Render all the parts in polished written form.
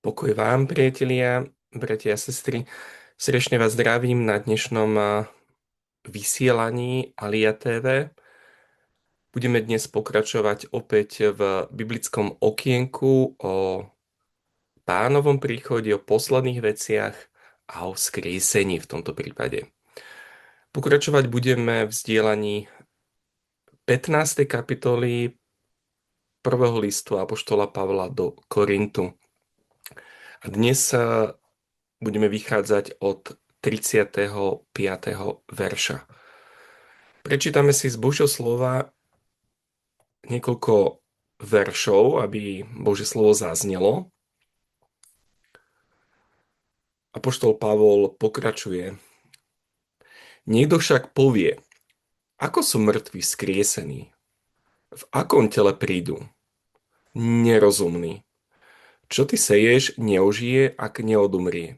Pokoj vám, priatelia, bratia a sestry. Srdečne vás zdravím na dnešnom vysielaní Alia TV. Budeme dnes pokračovať opäť v biblickom okienku o Pánovom príchode, o posledných veciach a o skriesení v tomto prípade. Pokračovať budeme v vzdielaní 15. kapitoly prvého listu apoštola Pavla do Korintu. A dnes budeme vychádzať od 35. verša. Prečítame si z Božieho slova niekoľko veršov, aby Božie slovo zaznelo. Apoštol Pavol pokračuje. Niekto však povie, ako sú mŕtvi vzkriesení? V akom tele prídu? Nerozumný. Čo ty seješ, neožije, ak neodumrie.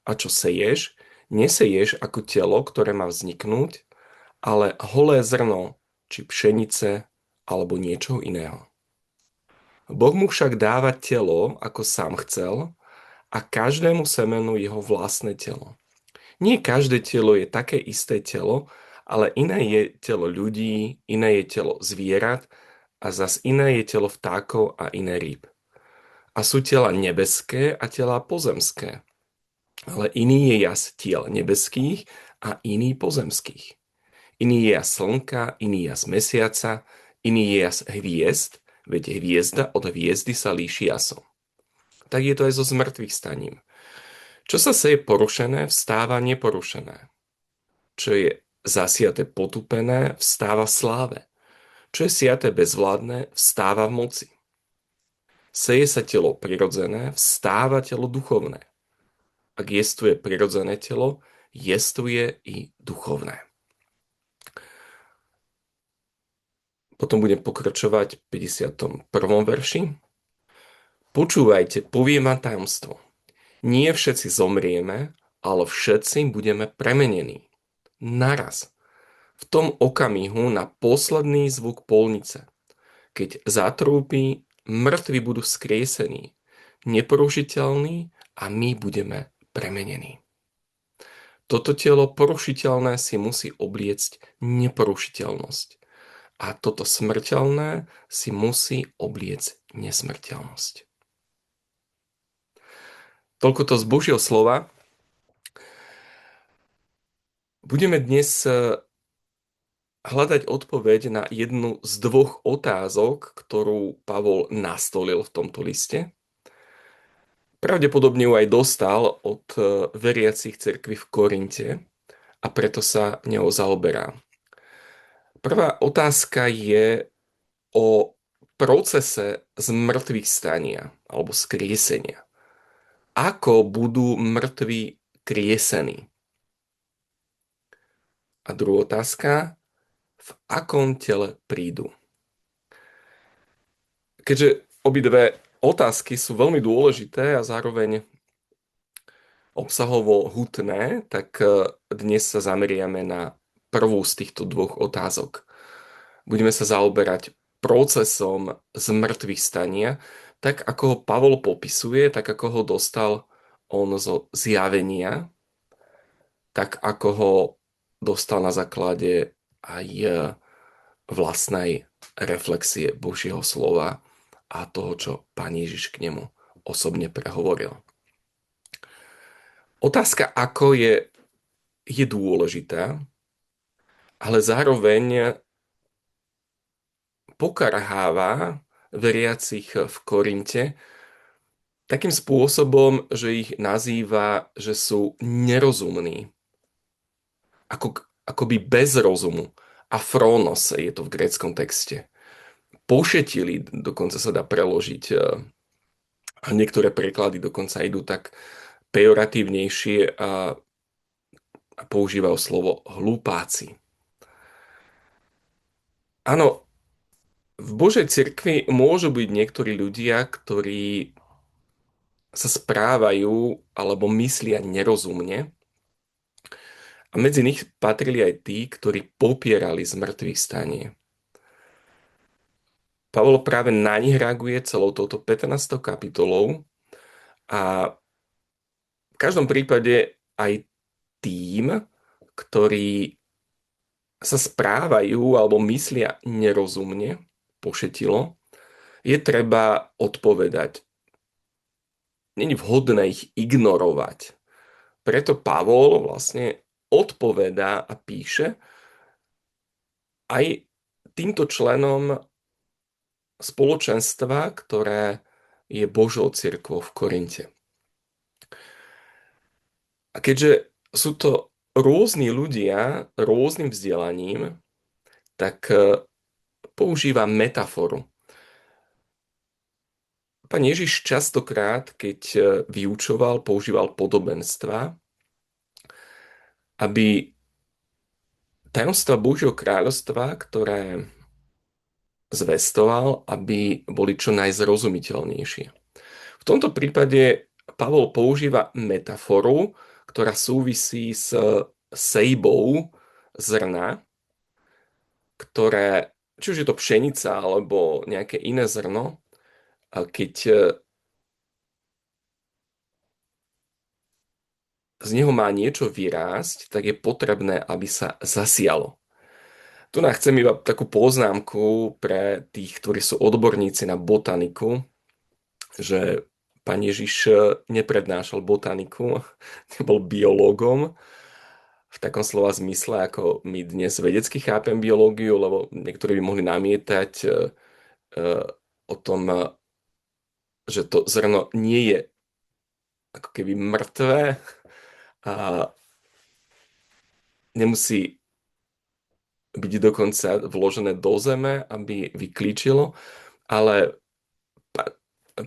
A čo seješ, neseješ ako telo, ktoré má vzniknúť, ale holé zrno, či pšenice, alebo niečo iného. Boh mu však dáva telo, ako sám chcel, a každému semenu jeho vlastné telo. Nie každé telo je také isté telo, ale iné je telo ľudí, iné je telo zvierat a zas iné je telo vtákov a iné rýb. A sú tela nebeské a tela pozemské. Ale iný je jas tiel nebeských a iný pozemských. Iný je jas slnka, iný jas mesiaca, iný je jas hviezd, veď hviezda od hviezdy sa líši jasom. Tak je to aj so zmrtvých staním. Čo sa seje porušené, vstáva neporušené. Čo je zasiate potupené, vstáva v sláve. Čo je siaté bezvládne, vstáva v moci. Seje sa telo prirodzené, vstáva telo duchovné. Ak jestuje prirodzené telo, jestuje i duchovné. Potom budem pokračovať v 51. verši. Počúvajte, poviem vám tajomstvo. Nie všetci zomrieme, ale všetci budeme premenení. Naraz. V tom okamihu na posledný zvuk polnice. Keď zatrúpi, mŕtvi budú vzkriesení, neporušiteľní a my budeme premenení. Toto telo porušiteľné si musí obliecť neporušiteľnosť. A toto smrteľné si musí obliecť nesmrteľnosť. Toľko to z Božieho slova. Budeme dnes hľadať odpoveď na jednu z dvoch otázok, ktorú Pavol nastolil v tomto liste. Pravdepodobne ju aj dostal od veriacich cirkvi v Korinte a preto sa ňou zaoberá. Prvá otázka je o procese zmrtvých stania alebo skriesenia. Ako budú mŕtvi kriesení? A druhá otázka, v akom tele prídu? Keďže obidve otázky sú veľmi dôležité a zároveň obsahovo hutné, tak dnes sa zameriame na prvú z týchto dvoch otázok. Budeme sa zaoberať procesom zmrtvých stania, tak ako ho Pavol popisuje, tak ako ho dostal on zo zjavenia, tak ako ho dostal na základe aj vlastnej reflexie Božieho slova a toho, čo Pán Ježiš k nemu osobne prehovoril. Otázka ako je dôležitá, ale zároveň pokarháva veriacich v Korinte takým spôsobom, že ich nazýva, že sú nerozumní. Akoby bez rozumu. Afrónos je to v gréckom texte. Pošetili, dokonca sa dá preložiť. A niektoré preklady dokonca idú tak pejoratívnejšie a používajú slovo hlupáci. Áno, v Božej cirkvi môžu byť niektorí ľudia, ktorí sa správajú alebo myslia nerozumne. A medzi nich patrili aj tí, ktorí popierali zmrtvých stanie. Pavol práve na nich reaguje celou touto 15. kapitolou A v každom prípade aj tým, ktorí sa správajú alebo myslia nerozumne, pošetilo, je treba odpovedať. Není vhodné ich ignorovať. Preto Pavol vlastne odpovedá a píše aj týmto členom spoločenstva, ktoré je Božou cirkvou v Korinte. A keďže sú to rôzni ľudia, rôznym vzdelaním, tak používa metaforu. Pán Ježiš častokrát, keď vyučoval, používal podobenstva, aby tajomstva Božieho kráľovstva, ktoré zvestoval, aby boli čo najzrozumiteľnejšie. V tomto prípade Pavol používa metaforu, ktorá súvisí s sejbou zrna, ktoré, či už je to pšenica alebo nejaké iné zrno, a keď z neho má niečo vyrásť, tak je potrebné, aby sa zasialo. Tu nám chcem iba takú poznámku pre tých, ktorí sú odborníci na botaniku, že pán Ježiš neprednášal botaniku, nebol biológom v takom slova zmysle, ako my dnes vedecky chápem biológiu, lebo niektorí by mohli namietať o tom, že to zrno nie je ako keby mŕtvé a nemusí byť dokonca vložené do zeme, aby vyklíčilo, ale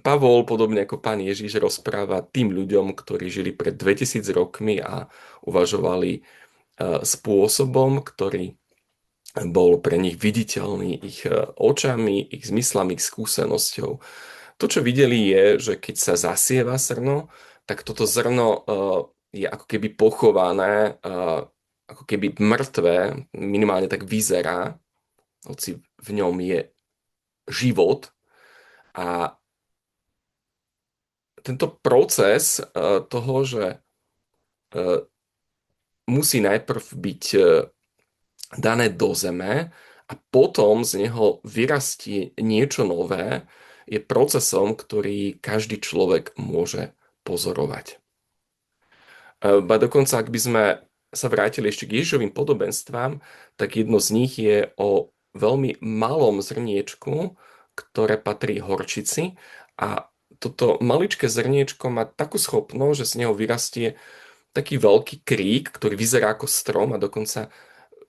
Pavol, podobne ako pán Ježiš, rozpráva tým ľuďom, ktorí žili pred 2000 rokmi a uvažovali spôsobom, ktorý bol pre nich viditeľný ich očami, ich zmyslami, ich skúsenosťou. To, čo videli, je, že keď sa zasieva zrno, tak toto zrno je ako keby pochované, ako keby mŕtvé, minimálne tak vyzerá, hoci v ňom je život. A tento proces toho, že musí najprv byť dané do zeme a potom z neho vyrastie niečo nové, je procesom, ktorý každý človek môže pozorovať. Ba dokonca, ak by sme sa vrátili ešte k Ježišovým podobenstvám, tak jedno z nich je o veľmi malom zrniečku, ktoré patrí horčici a toto maličké zrniečko má takú schopnosť, že z neho vyrastie taký veľký krík, ktorý vyzerá ako strom a dokonca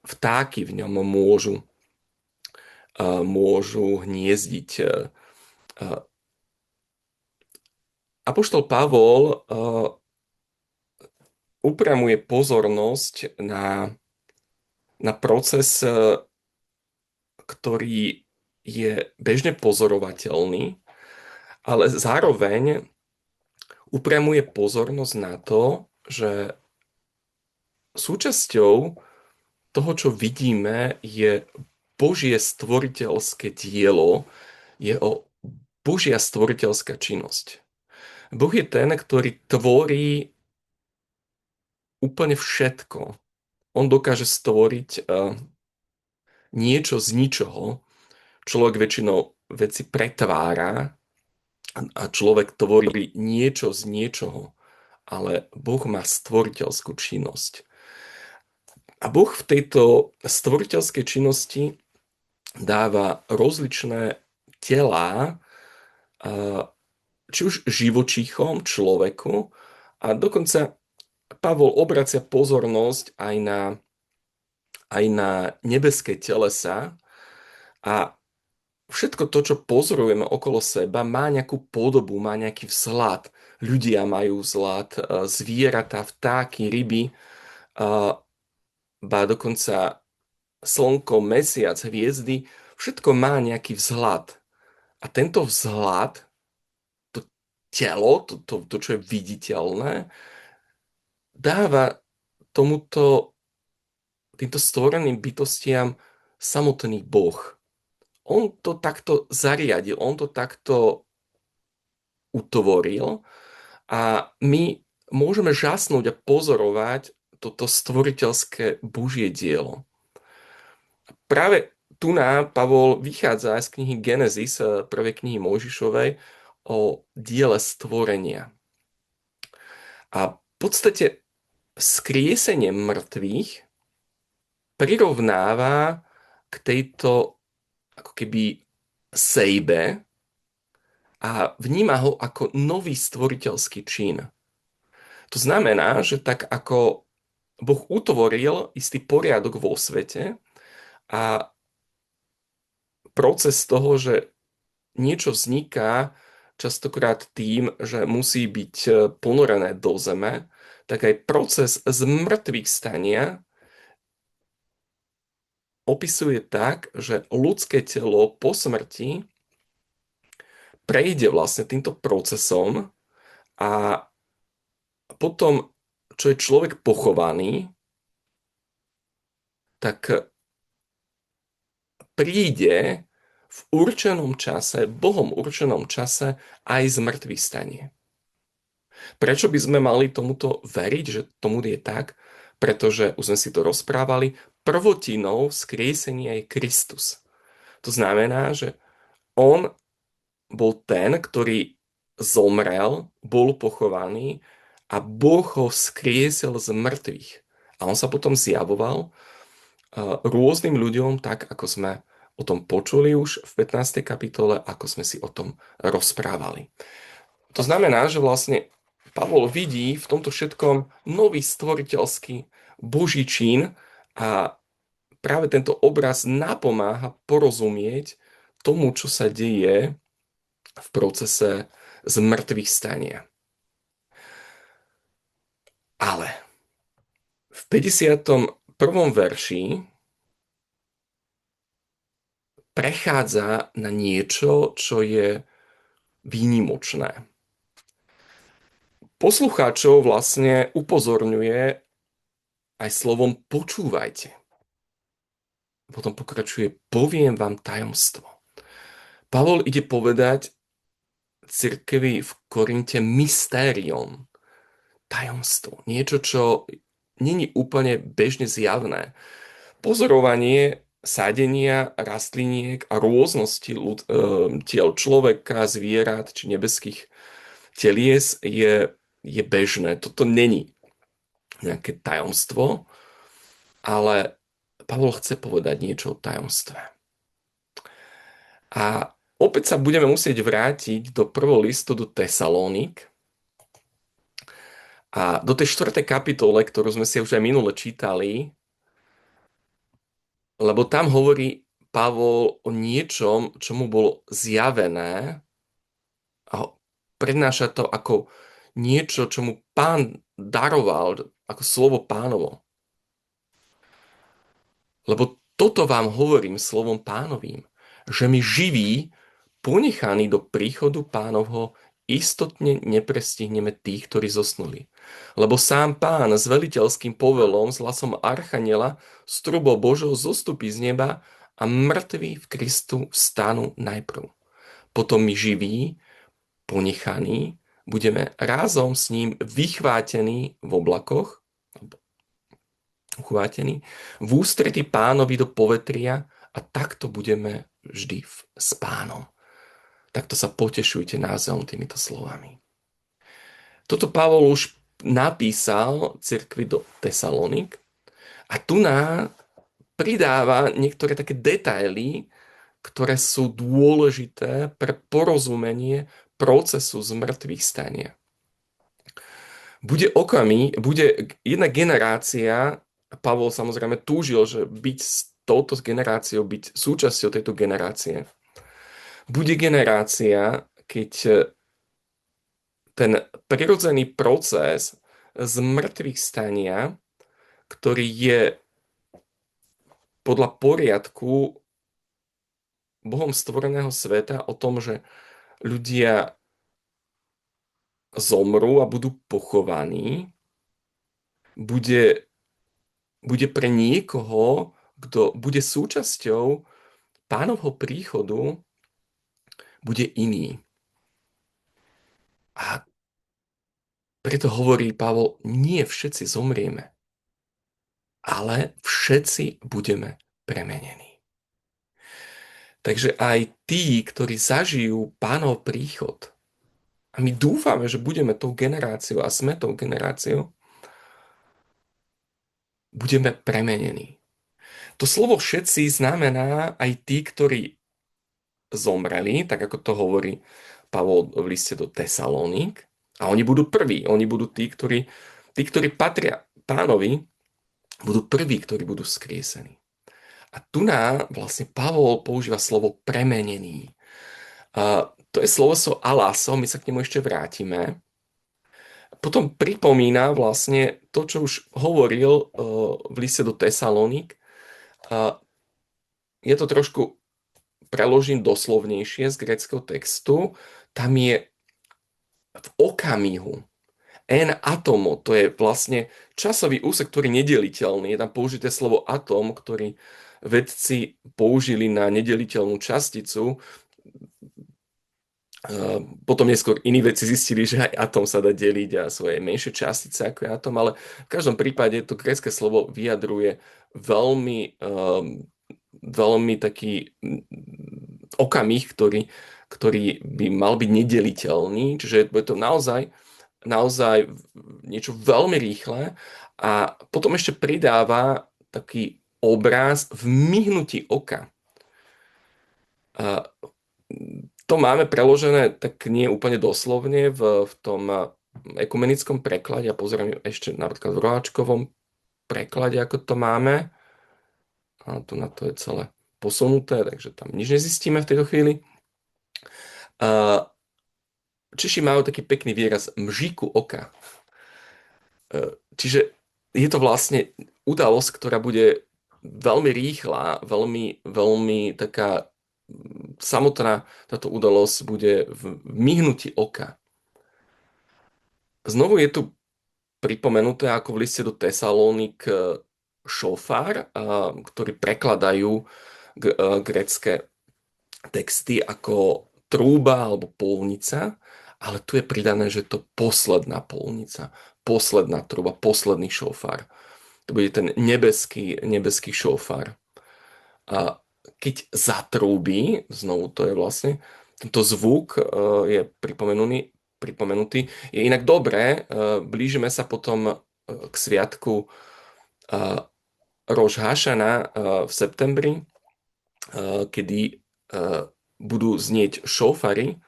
vtáky v ňom môžu hniezdiť. Apoštol Pavol upriamuje pozornosť na proces, ktorý je bežne pozorovateľný, ale zároveň upriamuje pozornosť na to, že súčasťou toho, čo vidíme, je Božie stvoriteľské dielo, Božia stvoriteľská činnosť. Boh je ten, ktorý tvorí úplne všetko. On dokáže stvoriť niečo z ničoho. Človek väčšinou veci pretvára a človek tvorí niečo z niečoho. Ale Boh má stvoriteľskú činnosť. A Boh v tejto stvoriteľskej činnosti dáva rozličné telá, či už živočíchom, človeku, a dokonca Pavol obracia pozornosť aj na nebeské telesa a všetko to, čo pozorujeme okolo seba, má nejakú podobu, má nejaký vzhľad. Ľudia majú vzhľad, zvieratá, vtáky, ryby, ba dokonca slnko, mesiac, hviezdy, všetko má nejaký vzhľad. A tento vzhľad, to telo, to čo je viditeľné, dáva týmto stvoreným bytostiam samotný Boh. On to takto zariadil, on to takto utvoril A my môžeme žasnúť a pozorovať toto stvoriteľské Božie dielo. Práve tu nám Pavol vychádza z knihy Genesis, prvej knihy Mojžišovej, o diele stvorenia. A v podstate skriesenie mŕtvych prirovnáva k tejto ako keby sejbe a vníma ho ako nový stvoriteľský čin. To znamená, že tak ako Boh utvoril istý poriadok vo svete a proces toho, že niečo vzniká častokrát tým, že musí byť ponorené do zeme, tak aj proces zmrtvých stania opisuje tak, že ľudské telo po smrti prejde vlastne týmto procesom a potom, čo je človek pochovaný, tak príde v určenom čase, Bohom určenom čase aj z mŕtvych stanie. Prečo by sme mali tomuto veriť, že tomu je tak? Pretože, už sme si to rozprávali, prvotinou vzkriesenia je Kristus. To znamená, že on bol ten, ktorý zomrel, bol pochovaný a Boh ho vzkriesel z mŕtvych. A on sa potom zjavoval rôznym ľuďom, tak ako sme o tom počuli už v 15. kapitole, ako sme si o tom rozprávali. To znamená, že vlastne Pavol vidí v tomto všetkom nový stvoriteľský Boží čin a práve tento obraz napomáha porozumieť tomu, čo sa deje v procese zmrtvých stania. Ale v 51. verši prechádza na niečo, čo je výnimočné. Poslucháčov vlastne upozorňuje aj slovom počúvajte. Potom pokračuje, poviem vám tajomstvo. Pavol ide povedať cirkevi v Korinte mystérium, tajomstvo, niečo, čo není úplne bežne zjavné. Pozorovanie sádenia rastliniek a rôznosti tiel človeka, zvierat či nebeských telies je bežné. Toto není nejaké tajomstvo, ale Pavol chce povedať niečo o tajomstve. A opäť sa budeme musieť vrátiť do prvého listu do Tesalónik a do tej 4. kapitole, ktorú sme si už aj minule čítali, lebo tam hovorí Pavol o niečom, čo mu bolo zjavené a prednáša to ako niečo, čo mu Pán daroval, ako slovo Pánovo. Lebo toto vám hovorím slovom Pánovým, že my živí, ponechaní do príchodu Pánovho, istotne neprestihneme tých, ktorí zosnuli. Lebo sám Pán s veliteľským povelom, s hlasom archaniela, s trubou Božou zostupí z neba a mŕtvi v Kristu stanú najprv. Potom my živí, ponechaní, budeme razom s ním vychvátení v oblakoch, uchvátení, v ústretí Pánovi do povetria a takto budeme vždy s Pánom. Takto sa potešujte názvom týmito slovami. Toto Pavol už napísal cirkvi do Tesalonik a tu nám pridáva niektoré také detaily, ktoré sú dôležité pre porozumenie procesu zmrtvých stania. Bude jedna generácia, Pavol samozrejme túžil, že byť s touto generáciou, byť súčasťou tejto generácie. Bude generácia, keď ten prirodzený proces zmrtvých stania, ktorý je podľa poriadku Bohom stvoreného sveta o tom, že ľudia zomrú a budú pochovaní, bude pre niekoho, kto bude súčasťou Pánovho príchodu, bude iný. A Preto hovorí Pavol, nie všetci zomrieme, ale všetci budeme premenení. Takže aj tí, ktorí zažijú Pánov príchod, a my dúfame, že budeme tou generáciou a sme tou generáciou, budeme premenení. To slovo všetci znamená aj tí, ktorí zomreli, tak ako to hovorí Pavol v liste do Tesalónik. A oni budú prví, oni budú tí, ktorí patria Pánovi, budú prví, ktorí budú skriesení. A tu vlastne Pavol používa slovo premenený. A to je slovo alaso, my sa k nemu ešte vrátime. Potom pripomína vlastne to, čo už hovoril v liste do Tesalónik. A je to trošku, preložím doslovnejšie z gréckeho textu, tam je v okamihu. En atomo, to je vlastne časový úsek, ktorý je nedeliteľný. Je tam použité slovo atom, ktorý vedci použili na nedeliteľnú časticu. Potom neskôr iní vedci zistili, že aj atom sa dá deliť a svoje menšie častice ako je atom, ale v každom prípade to grécke slovo vyjadruje veľmi taký okamih, ktorý by mal byť nedeliteľný, čiže je to naozaj niečo veľmi rýchle a potom ešte pridáva taký obraz v myhnutí oka. A to máme preložené tak nie úplne doslovne v tom ekumenickom preklade. Ja pozerám ešte napríklad v roháčkovom preklade, ako to máme. A tu na to je celé posunuté, takže tam nič nezistíme v tejto chvíli. A Češi majú taký pekný výraz mžíku oka. Čiže je to vlastne udalosť, ktorá bude veľmi rýchla, veľmi, veľmi taká samotná táto udalosť bude v myhnutí oka. Znovu je tu pripomenuté ako v liste do Tesalónik šofár, ktorý prekladajú grécke texty ako trúba alebo polnica, ale tu je pridané, že to posledná polnica, posledná trúba, posledný šofár. To bude ten nebeský šofár. A keď zatrúbi, znovu to je vlastne, tento zvuk je pripomenutý. Je inak dobré, blížime sa potom k sviatku Roš Hašana v septembri, kedy budú znieť šofary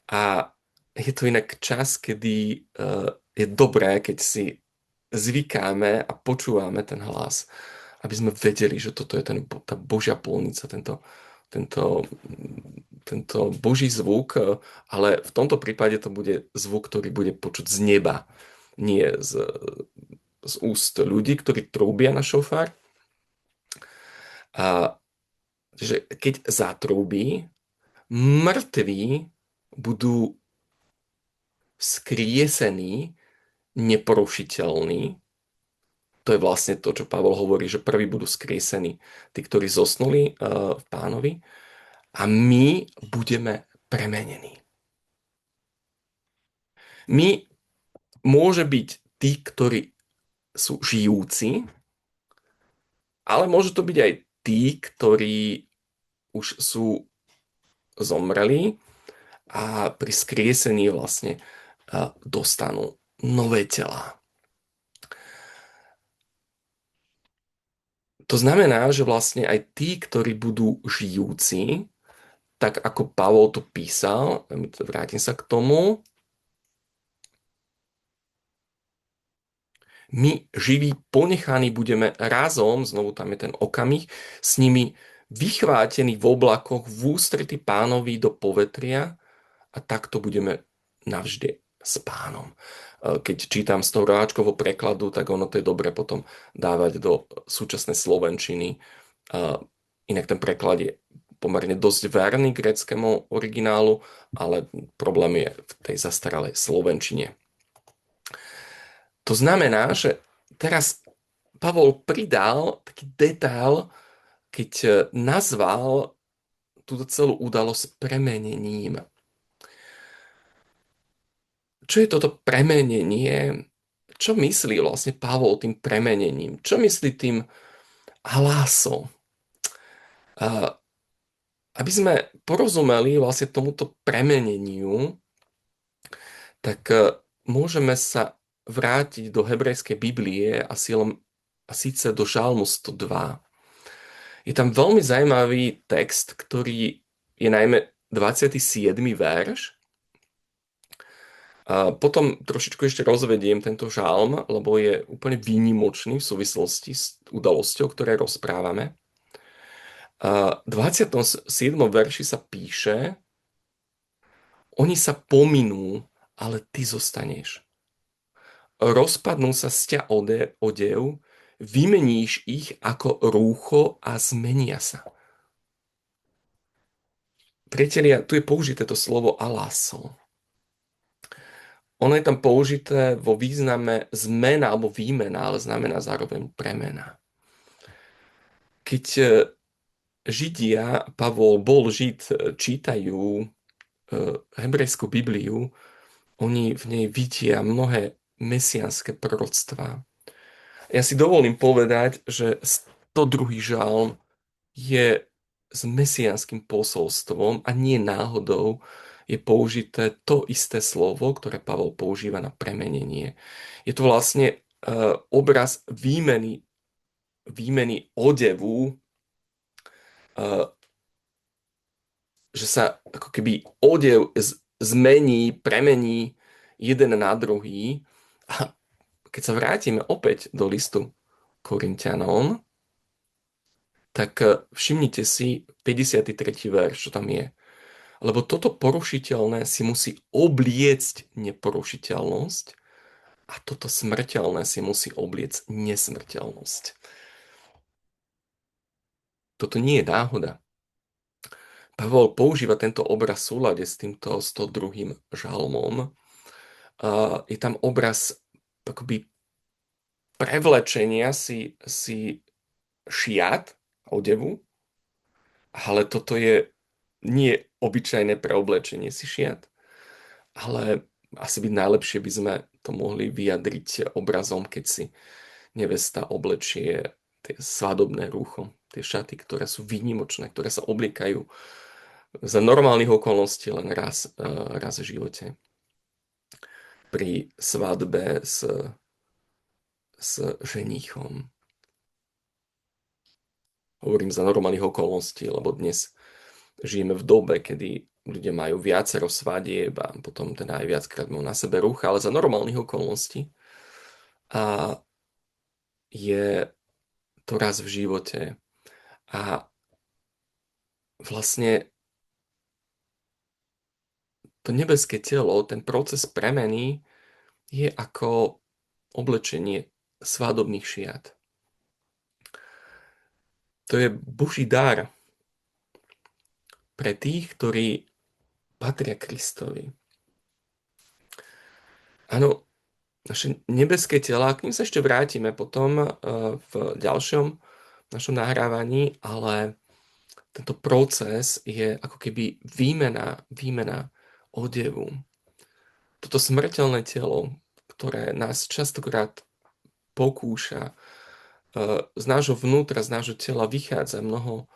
a je to inak čas, kedy je dobré, keď si zvykáme a počúvame ten hlas, aby sme vedeli, že toto je tá Božia polnica, tento Boží zvuk, ale v tomto prípade to bude zvuk, ktorý bude počuť z neba, nie z úst ľudí, ktorí trúbia na šofár. A že keď zatrúbi, mŕtvi budú skriesení, neporušiteľní. To je vlastne to, čo Pavol hovorí, že prví budú skriesení, tí, ktorí zosnuli v Pánovi, a my budeme premenení. My môže byť tí, ktorí sú žijúci, ale môže to byť aj tí, ktorí už sú zomreli a pri skriesení vlastne dostanú nové tela. To znamená, že vlastne aj tí, ktorí budú žijúci, tak ako Pavol to písal, vrátim sa k tomu, my živí ponechaní budeme razom, znovu tam je ten okamih, s nimi vychvátení v oblakoch v ústrety Pánovi do povetria a takto budeme navždy s Pánom. Keď čítam z toho roháčkovho prekladu, tak ono to je dobre potom dávať do súčasnej slovenčiny. Inak ten preklad je pomerne dosť verný gréckemu originálu, ale problém je v tej zastaralej slovenčine. To znamená, že teraz Pavol pridal taký detail, keď nazval túto celú udalosť premenením. čo je toto premenenie? Čo myslí vlastne Pavol tým premenením? Čo myslí tým hlásom? A aby sme porozumeli vlastne tomuto premeneniu, tak môžeme sa vrátiť do hebrejskej Biblie a síce do Žalmu 102. Je tam veľmi zaujímavý text, ktorý je najmä 27. verš. A potom trošičku ešte rozvediem tento žalm, lebo je úplne výnimočný v súvislosti s udalosťou, ktoré rozprávame. A v 27. verši sa píše: Oni sa pominú, ale ty zostaneš. Rozpadnú sa z ťa odev, vymeníš ich ako rúcho a zmenia sa. Priatelia, tu je použité to slovo alaso. Ono je tam použité vo význame zmena alebo výmena, ale znamená zároveň premena. Keď Židia, Pavol bol Žid, čítajú hebrejskú Bibliu, oni v nej vidia mnohé mesiánske proroctvá. Ja si dovolím povedať, že 102. žalm je s mesiánskym posolstvom a nie náhodou je použité to isté slovo, ktoré Pavol používa na premenenie. Je to vlastne obraz výmeny odevu, že sa ako keby odev zmení, premení jeden na druhý. A keď sa vrátime opäť do listu Korinťanom, tak všimnite si 53. verš, čo tam je. Lebo toto porušiteľné si musí obliecť neporušiteľnosť a toto smrteľné si musí obliecť nesmrteľnosť. Toto nie je náhoda. Pavol používa tento obraz v súlade s týmto 102. žalmom. Je tam obraz akoby prevlečenia si šiat, odevu, ale toto je nie obyčajné preoblečenie si šiat, ale asi by najlepšie by sme to mohli vyjadriť obrazom, keď si nevesta oblečie tie svadobné rúcho, tie šaty, ktoré sú výnimočné, ktoré sa obliekajú za normálnych okolností len raz v živote. Pri svadbe s ženíchom. Hovorím za normálnych okolností, lebo dnes žijeme v dobe, kedy ľudia majú viacero svadieb a potom teda aj viackrát majú na sebe rúcha, ale za normálnych okolností. A je to raz v živote. A vlastne to nebeské telo, ten proces premeny je ako oblečenie svadobných šiat. To je Boží dar pre tých, ktorí patria Kristovi. Áno, naše nebeské tela, k ním sa ešte vrátime potom v ďalšom našom nahrávaní, ale tento proces je ako keby výmena odevu. Toto smrteľné telo, ktoré nás častokrát pokúša, z nášho vnútra, z nášho tela vychádza mnoho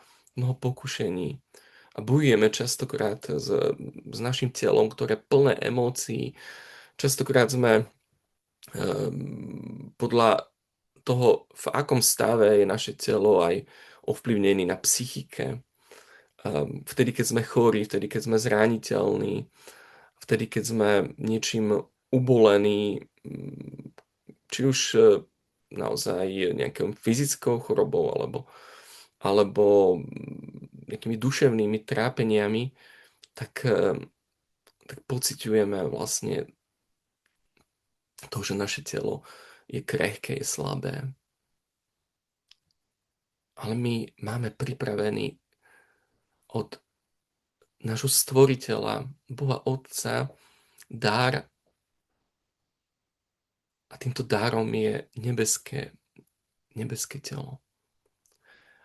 pokušení a bojujeme častokrát s našim telom, ktoré je plné emócií. Častokrát sme podľa toho, v akom stave je naše telo, aj ovplyvnený na psychike. Vtedy, keď sme chorí, vtedy, keď sme zraniteľní, vtedy, keď sme niečím ubolení, či už naozaj nejakou fyzickou chorobou alebo nejakými duševnými trápeniami, tak pociťujeme vlastne to, že naše telo je krehké, je slabé. Ale my máme pripravený od nášho stvoriteľa, Boha Otca, dar a týmto darom je nebeské telo.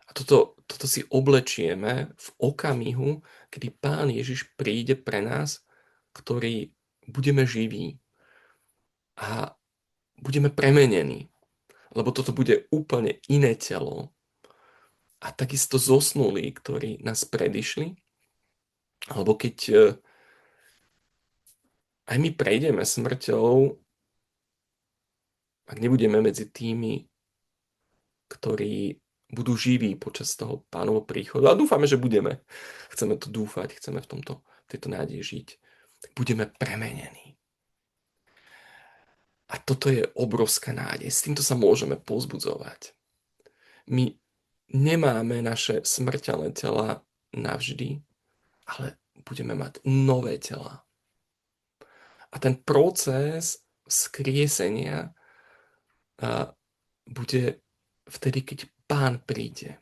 A toto si oblečieme v okamihu, kedy Pán Ježiš príde pre nás, ktorý budeme živí. a budeme premenení, lebo toto bude úplne iné telo. A takisto zosnulí, ktorí nás predišli, alebo keď aj my prejdeme smrťou, ak nebudeme medzi tými, ktorí budú živí počas toho Pánovho príchodu. A dúfame, že budeme. Chceme to dúfať, chceme tejto nádeji žiť. Tak budeme premenení. A toto je obrovská nádej. S týmto sa môžeme povzbudzovať. My nemáme naše smrteľné tela navždy, ale budeme mať nové tela. A ten proces skriesenia bude vtedy, keď Pán príde.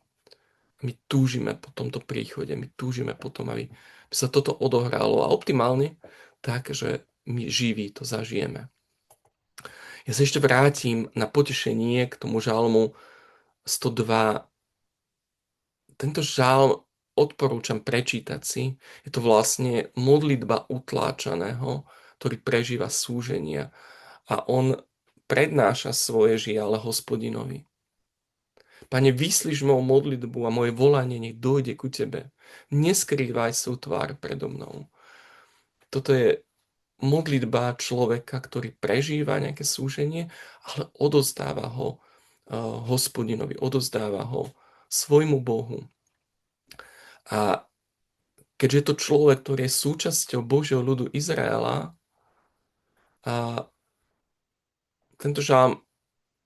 My túžime po tomto príchode, my túžime po tom, aby sa toto odohralo a optimálne tak, že my živí to zažijeme. Ja sa ešte vrátim na potešenie k tomu žalmu 102. Tento žalm odporúčam prečítať si. Je to vlastne modlitba utláčaného, ktorý prežíva súženia a on prednáša svoje žiale Hospodinovi. Pane, vyslíš moju modlitbu a moje volanie nech dojde ku tebe. Neskrývaj svoju tvár predo mnou. Toto je modlitba človeka, ktorý prežíva nejaké súženie, ale odozdáva ho Hospodinovi, odozdáva ho svojmu Bohu. A keďže je to človek, ktorý je súčasťou Božieho ľudu Izraela, a tento žalm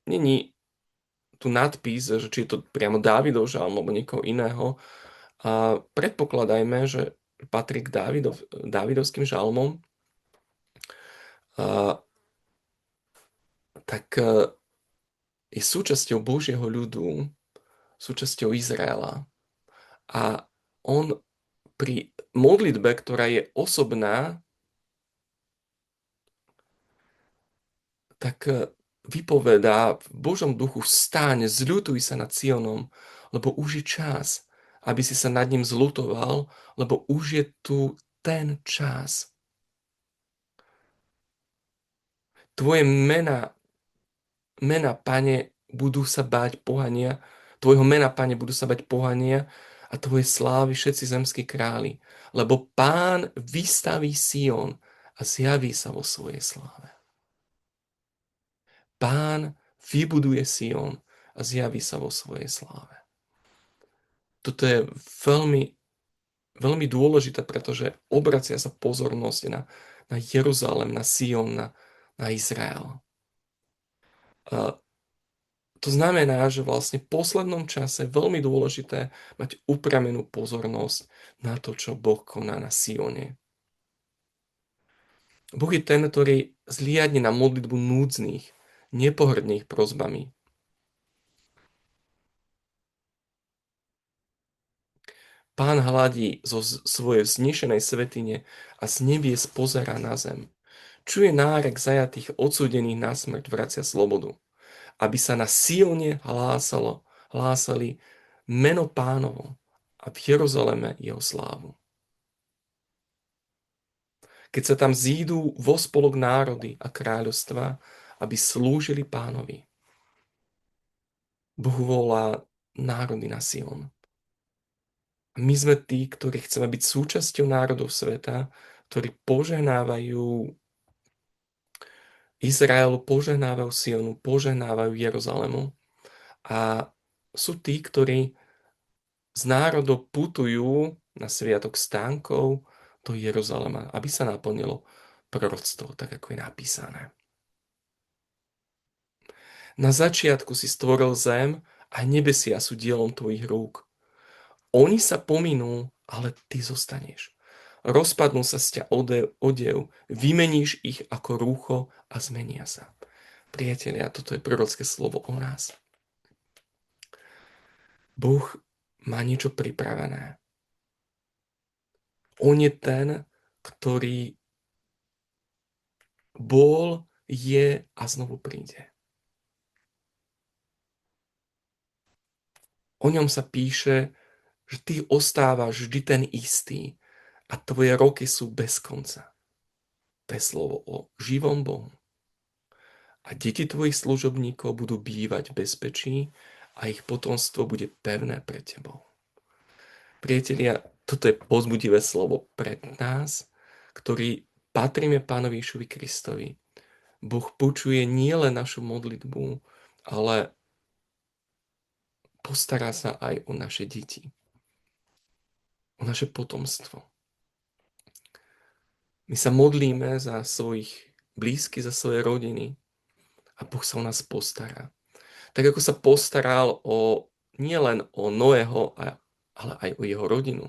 není tu nadpis, že či je to priamo Dávidov žalm alebo niekoho iného. A predpokladajme, že patrí k Dávidovským žalmom. Tak je súčasťou Božieho ľudu, súčasťou Izraela. A on pri modlitbe, ktorá je osobná, tak vypovedá v Božom duchu: vstaň, zľutuj sa nad Sionom, lebo už je čas, aby si sa nad ním zľutoval, lebo už je tu ten čas. Tvoje mena, Pane, budú sa báť pohania, tvojho mena, Pane, budú sa báť pohania a tvoje slávy všetci zemskí králi, lebo Pán vystaví Sion a zjaví sa vo svojej sláve. Pán vybuduje Sion a zjaví sa vo svojej sláve. Toto je veľmi, veľmi dôležité, pretože obracia sa pozornosť na Jeruzalém, na Sion, na Izrael. A to znamená, že vlastne v poslednom čase je veľmi dôležité mať upriamenú pozornosť na to, čo Boh koná na Sione. Boh je ten, ktorý zliadne na modlitbu núdznych, nepohrdných prosbami. Pán hladí zo svojej vznešenej svätyne a z nebies pozerá na zem. Čuje nárek zajatých odsúdených na smrť, vracia slobodu. Aby sa na Sione hlásali meno Pánovo a v Jeruzaleme jeho slávu. Keď sa tam zídú vo spolok národy a kráľovstva, aby slúžili Pánovi. Boh volá národy na Sion. My sme tí, ktorí chceme byť súčasťou národov sveta, ktorí požehnávajú Izraelu, požehnávajú Sionu, požehnávajú Jeruzalému. A sú tí, ktorí z národov putujú na sviatok stánkov do Jeruzalema, aby sa naplnilo proroctvo, tak ako je napísané. Na začiatku si stvoril zem a nebesia sú dielom tvojich rúk. Oni sa pominú, ale ty zostaneš. Rozpadnú sa z ťa odev, vymeníš ich ako rúcho a zmenia sa. Priatelia, toto je prorocké slovo o nás. Boh má niečo pripravené. On je ten, ktorý bol, je a znovu príde. O ňom sa píše, že ty ostávaš vždy ten istý a tvoje roky sú bez konca. To je slovo o živom Bohu. A deti tvojich služobníkov budú bývať v bezpečí a ich potomstvo bude pevné pred tebou. Priatelia, toto je povzbudivé slovo pre nás, ktorí patríme Pánovi Ježišovi Kristovi. Boh počuje nielen našu modlitbu, ale postará sa aj o naše deti, o naše potomstvo. My sa modlíme za svojich blízkych, za svoje rodiny a Boh sa o nás postará. Tak ako sa postaral nielen o Noého, ale aj o jeho rodinu.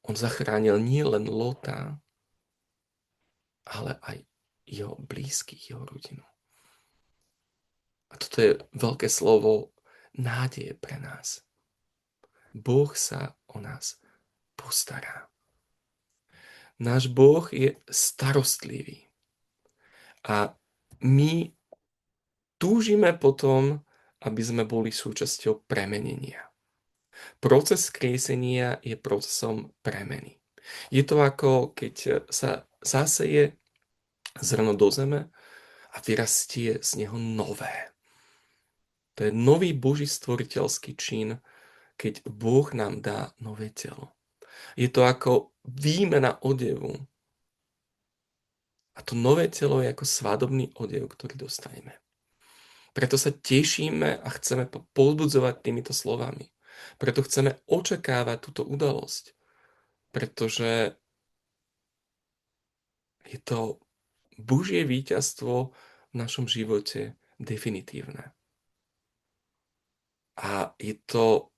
On zachránil nielen Lota, ale aj jeho blízkych, jeho rodinu. A toto je veľké slovo nádeje pre nás. Boh sa o nás postará. Náš Boh je starostlivý. A my túžime potom, aby sme boli súčasťou premenenia. Proces skriesenia je procesom premeny. Je to ako keď sa zaseje zrno do zeme a vyrastie z neho nové. To je nový Boží stvoriteľský čin, keď Boh nám dá nové telo. Je to ako výmena odevu. A to nové telo je ako svadobný odev, ktorý dostaneme. Preto sa tešíme a chceme povzbudzovať týmito slovami. Preto chceme očakávať túto udalosť. Pretože je to Božie víťazstvo v našom živote definitívne. A je to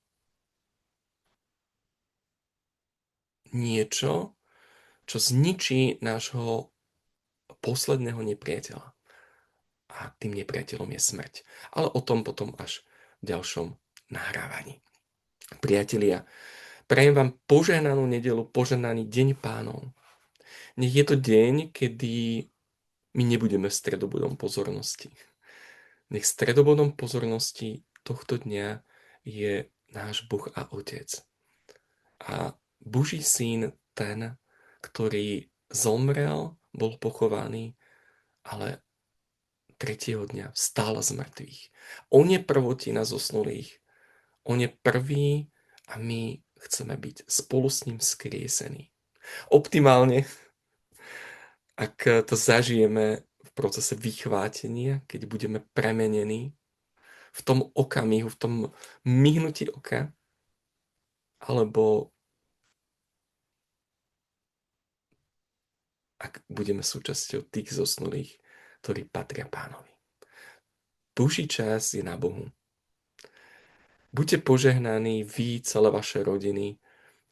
niečo, čo zničí nášho posledného nepriateľa. A tým nepriateľom je smrť. Ale o tom potom až v ďalšom nahrávaní. Priatelia, prajem vám požehnanú nedeľu, požehnaný deň Pánov. Nech je to deň, kedy my nebudeme stredobodom pozornosti. Nech stredobodom pozornosti tohto dňa je náš Boh a Otec. A Boží syn, ten, ktorý zomrel, bol pochovaný, ale tretieho dňa vstal z mŕtvych. On je prvotina zosnulých. On je prvý a my chceme byť spolu s ním skriesení. Optimálne, ak to zažijeme v procese vychvátenia, keď budeme premenení v tom okamihu, v tom myhnutí oka, alebo ak budeme súčasťou tých zosnulých, ktorí patria Pánovi. Boží čas je na Bohu. Buďte požehnaní vy, celé vaše rodiny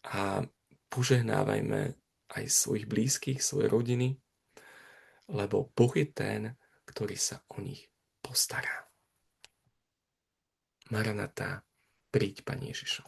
a požehnávajme aj svojich blízkych, svoje rodiny, lebo Boh je ten, ktorý sa o nich postará. Maranatá, príď, Pane Ježišu.